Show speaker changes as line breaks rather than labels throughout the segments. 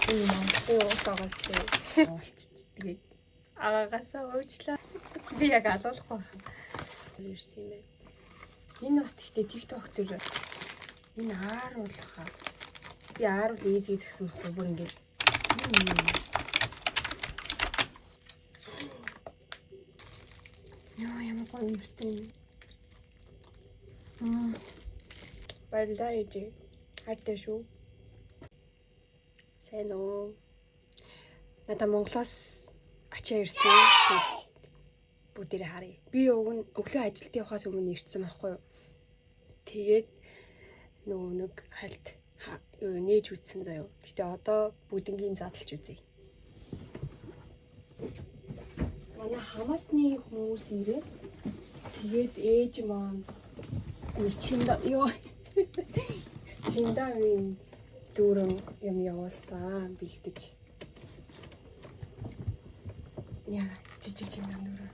Энэ Монголын уус байгаас тэгээд агаагаасаа уучлаа. Би яг алуулах байна. Ирсэн юм байна. Энэ бас тэгтээ TikTok дээр энэ ааруулах. Би ааруул easy гэсэн байхгүй бүр ингэж. Яа ямар гоё юмртай. Баярлалаа ээжи. Хайртай шүү. Сайн уу? Надаа Монголоос ачаа ирсэн. Бүгдээрээ харъя. Би өглөө ажилд явахаас өмнө ирсэн байхгүй юу? Тэгээд нөгөө нэг хальт нээж үтсэн заяа. Гэтэ одоо бүгднгийн задлж үзье. Манай хамаатны хүмүүс ирээд тэгээд ээж маань чиндавын дүүрэн юм явуулсан бэлдэж. Яа, жижиг чиндавын.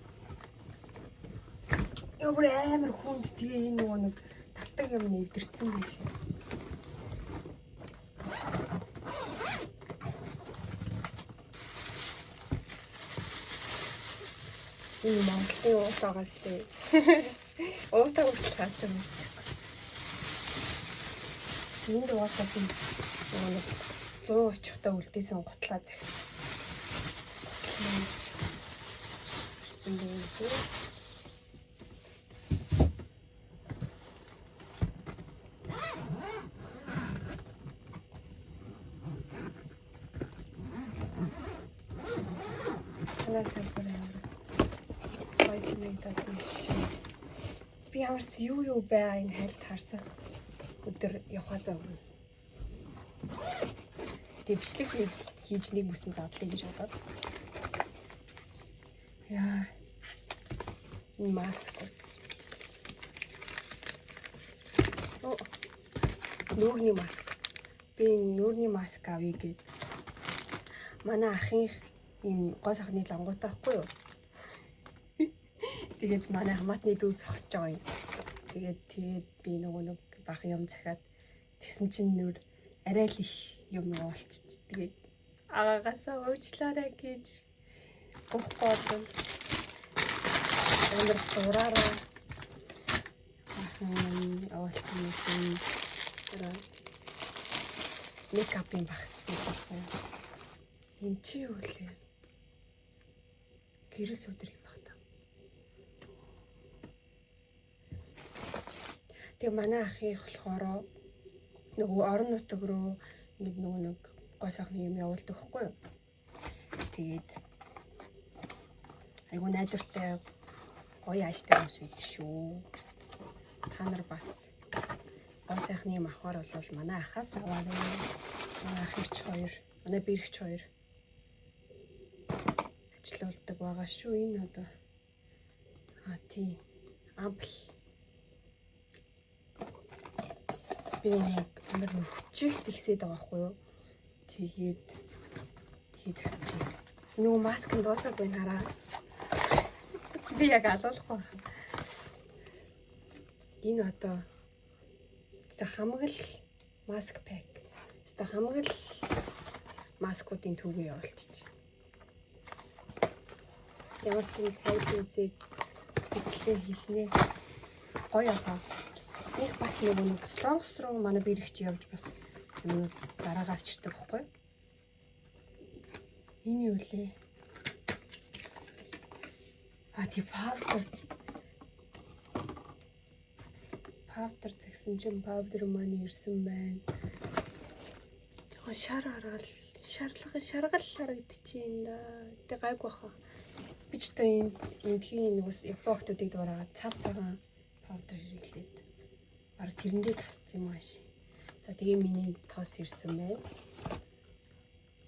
Өөр амар хүнд тэгээ энэ нөгөө нэг татдаг юм нэвдэрсэн байлээ. Энэ Монголын уус байгаас тий. Уутаа үртэл цаасан юм шиг. Энд уусаа тий. Нөгөө 100 очихдаа үлдээсэн готлаа загсан. Ирсэн дээ. Би ямарч юу байгаа энэ хальт харсан өдөр явахаас өмнө. Тэг бичлэг хийж нэг бүсэн задлыг гэж бодоод. Яа. Энэ маск. Нүүрний маск. Би нүүрний маск авъя гэж. Манай ахын ийм гол сахны лангуутай байхгүй юу? Тэгээд манай хамаатны дүү зогсож байгаа юм. Тэгээд би нөгөө нэг бах юм захиад тэгсэн чинь нүр арай л их юм уулчих. Тэгээд агаагаасаа уучлаарай гэж гохгоол. Амар дураараа уулчих. Мейкапын багсан байна. Энд чи юу лээ? Гэрээс өдөр юм байна. Тэгээ манай ахих болохоор нөгөө орон нутаг руу нэг гоо сайхны юм явуулдаг байхгүй юу? Тэгээд айгу найдвартай гоё ааштай хүмүүс байдаг шүү. Та нар бас гоо сайхны юм авахар бол манай ахаас аваарай. Манай ахич хоёр, манай бэрхч хоёр ажиллаулдаг байгаа шүү. Энэ одоо тий ампл би нэг амар хөвчлөлт ихсээд байгаа байхгүй юу? Тэгээд хийчихсэн чинь нөгөө маск нь дуусаагүй хараа. Би яг алуулах байна. Энэ одоо хамгал маск пак. Тэ хамгал маскуудын төвөө явуулчих. Ямар ч нэг хайд үзээд сэтгэлээ хэлнэ. Гоё аа. Их бас нэг солонгос руу манай бэрхч явж бас юм дараагаа авчирдаг байхгүй. Энэ юу лээ? Тий паудер зэгсэн чинь паудер маань ирсэн байна. Шар хараад шаргал харагдчихээн да. Тэ гайгүй хаа. Би ч та эндхийн нэг японочдыг дуурайгаад цав цагаан паудер хэрэглээд баг тэрэндээ тасцсан юм ааш. За тэгээ миний тоос ирсэн байна.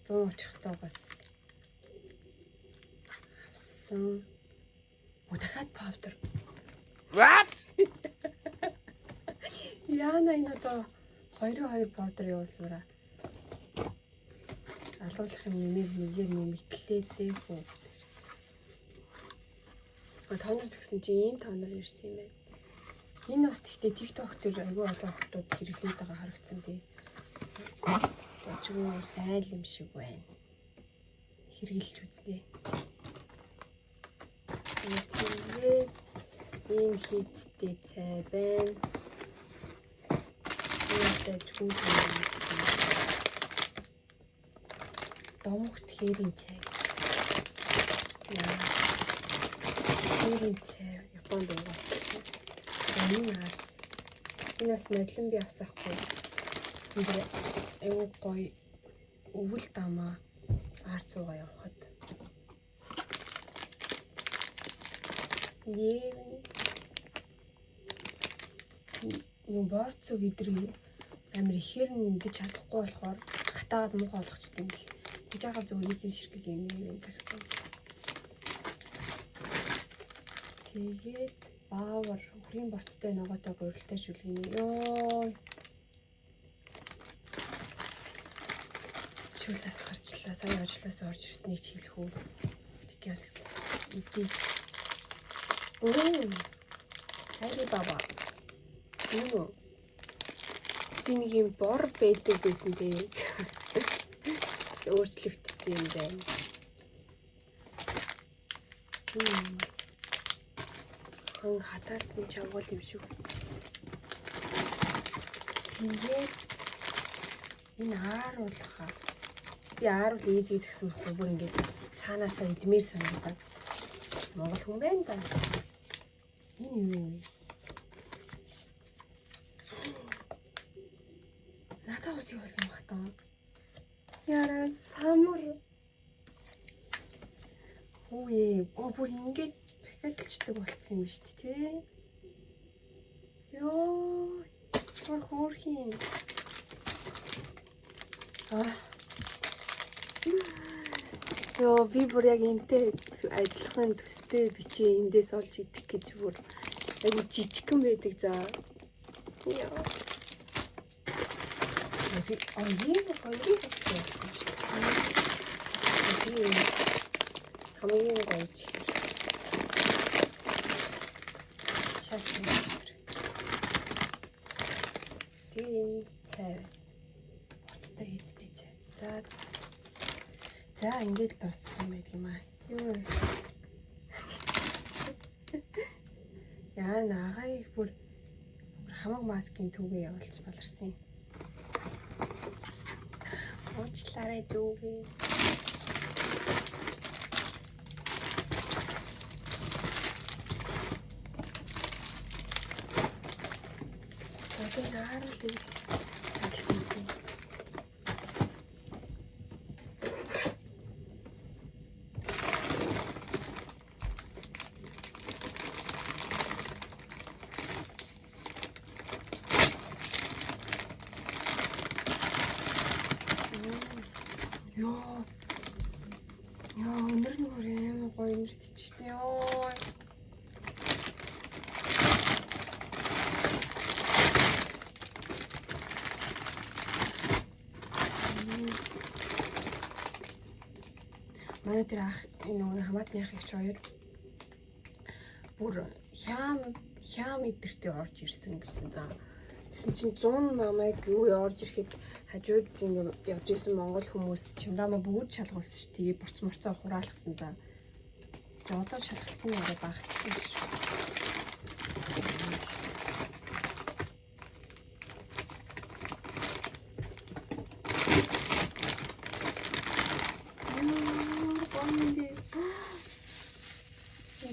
100 очихдоо бас авсан. Дахиад паудер. What? Яна энэ одоо 2 паудер явуулсараа. Алуулах юм нэгээр мэдлээ дээ хөө. Тонор гэсэн чи ийм тонор ирсэн юм байна. Энэ бас тэгтээ TikTok дээр айгүй олон хүмүүс хэрэглээд байгаа харагдсан тий. Ажгүй сайн юм шиг байна. Хэрглэж үзнэ. Тэгээд ийм хийдтэй цай байна. Ажгүй домогт хэрийн цай. Хэрийн цай Японд уугаад. Энэ харц. Энэс надлан би авсахгүй. Эвгүй гоё өвөл дамаа арцуугаа явахад. Юу борцог идрээ амир ихээр нь ингэж чадахгүй болохоор хатаагаад муухай болгочтой юм бэл. Гэж байгаа зөв нэг ширхэг юм юм загсан. Тэгээд баавар хүрийн борцтой ногоотой гурилтай шүлгэнэ. Йоо. Шүл асгарчлаа. Сая ажлаас орж ирснийг хэлэх үү. Тэгээс үгүй. Хайри баба. Юу? Тэнийг юм бор байдаг гэсэн дээ. Өөрчлөгдсөн юм байна. Хон хатаасан чавгал юм шүү. Тэгээд энэ ааруулхаа. Би ааруул ийзий загсан байхгүй бүр ингээд цаанаасаа идмээр санагдаад. Монгол хүн байна да. Энэ юу? Надад ус явуулсан баг таа. Яра самар. Үе, бүр ингээд пакетлчдаг болцсон юм шүү дээ, тий. Йоо, хөрхийн. Йоо, би бүр яг энтэй адилхан төстэй бичээ эндээс олж идэх гэж бүр айгу жижигхэн байдаг за. Яа. Хамгийн гоё гойч. Шашин. Тийм цай. Оцтой хийцтэй цай. За ингэж дууссан байдаг юм аа. Юу. Яа наагаа их бүр хамаг маскын түүгээ явуулж баларсан. Уучлаарай дүүгээ. Тэгээд ааруулъя. Яа, өнөр нь амар гоё нэртчихсэн ёо. Манай тэр ах энэ хамаатны ах их хоёр бүр хям идэртээ орж ирсэн гэсэн за. Тэсэн чинь 100 намайг юу орж ирэхэд хажууд ингэ явж исэн монгол хүмүүс чимдаамаа бүгд шалгуулсан шүү дээ. Бурц мурцаа хураалгасан за. Одоо шалгалтын яриа багассан шүү.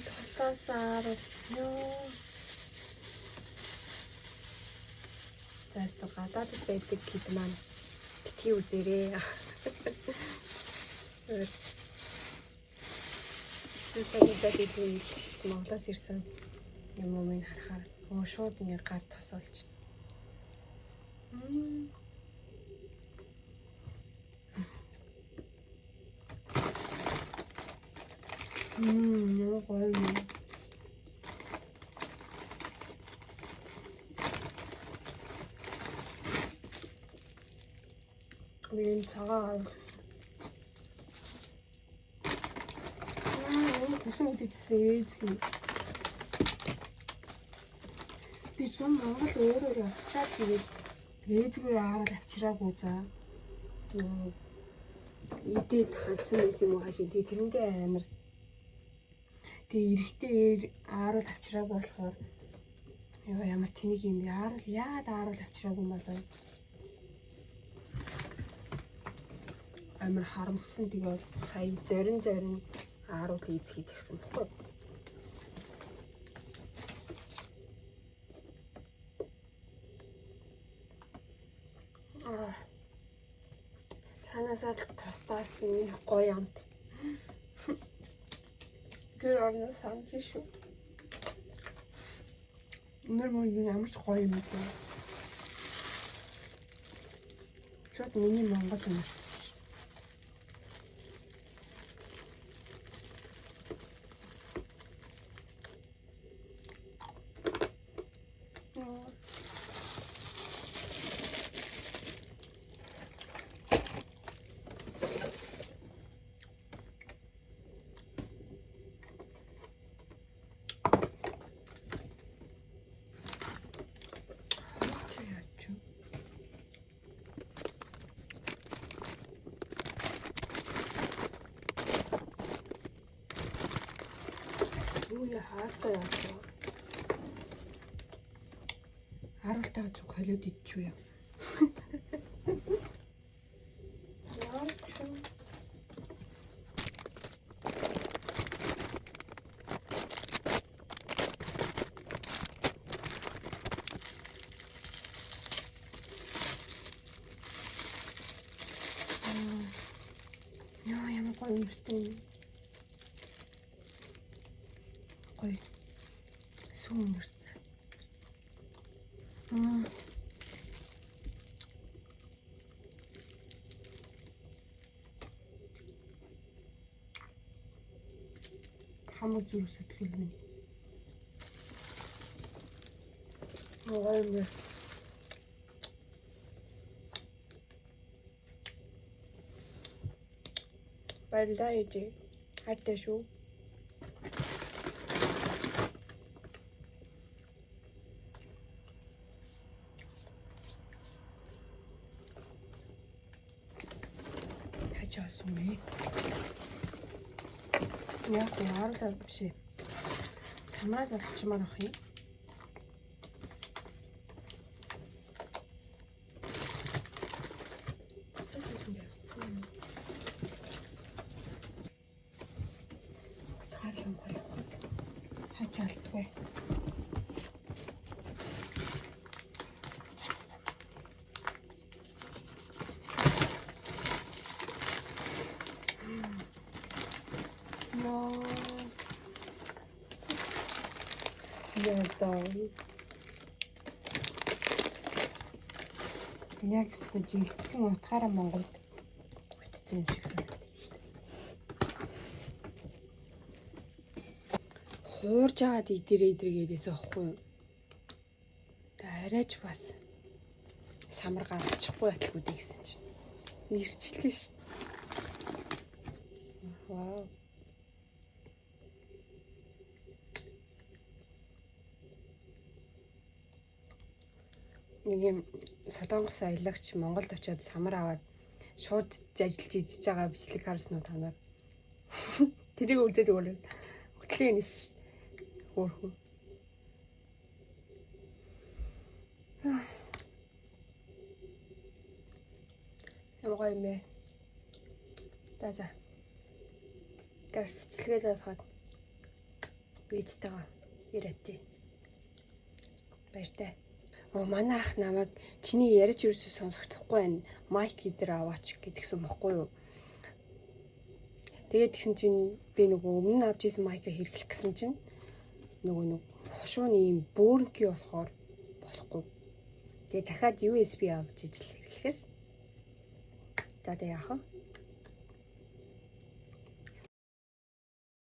Тостасаар ёо. Зайс гадаад байдаг хэд маань битгий үзээрээ. Сүсэйдээд идэв Монголоос ирсэн юм уу минь харахаар шууд ингэ гар тосолж. Яа гоё юм. Ийм цагаан Гэсэн үдээсэн ээзгүй. Би ч Монгол өөрөө явчаад тэгээд ээзгүй аваад авчираагүй за. Идээд хандсан байсан юм уу хаашаа. Тэгээ тэрэндээ амар. Тэгээ эрэхтэй ааруул авчраагүй болохоор ёо ямар тэнийг юм бэ? Яагаад ааруул авчраагүй юм болов? Амар харамссан. Тэгээ сая зорин ааруул хийцгий загсан баггүй. Танасаа тостаас нэг гоё амт. Тэр орноос хамж шүү. Өнөр мөн ямар ч гоё юм бэ? Шот миний Монгол юм. Юу хаатай яа. Харуултаа зүг холиод идчихв яа. Яа ямар гоё юм бэ? Гоё. Сүүн мөрцөө. Хамаг зүрх сэтгэл минь. Гоё юм. Баярлалаа ээжээ. Хайртай шүү. Хачаасан бэ? Яг яарал биш. Самраас авчмаар ах юм. Харлан болохоос хачаалтгүй. Яа. Яг ч жилхэн утгаараа Монголд гүйтсэн юм шиг санагдсан. Хуурж аваад идэрээдэргээдээс аахгүй юу? Арайч бас самар гаргачихгүй баталгүй дээ гэсэн чинь. Ирчлээ ш. Вау. Нэг юм Солонгос аялагч Монголд очиод самар аваад шууд ажиллаж идчихэж байгаа бичлэг харсан уу та нар? Тэрийг үзээд өгөөрэй. Хөтлийн нэс хөөрхөн. Ямар юм бэ? За. Газ хэлгээд хаад. Бидтэйгээ ирээтэй. Баяртай. Манай ах намайг чиний яриач юусоо сонсохдохгүй байна. Майк дээр аваач гэдгсэн бохгүй юу? Тэгээд тэгсэн чинь би нөгөө өмнө авч исэн майка хэрэглэх гэсэн чинь нөгөө хушууны юм бөөрнки болохоор болохгүй. Тэгээд дахиад USB авч ижил хэрэглэхээс. За яах вэ?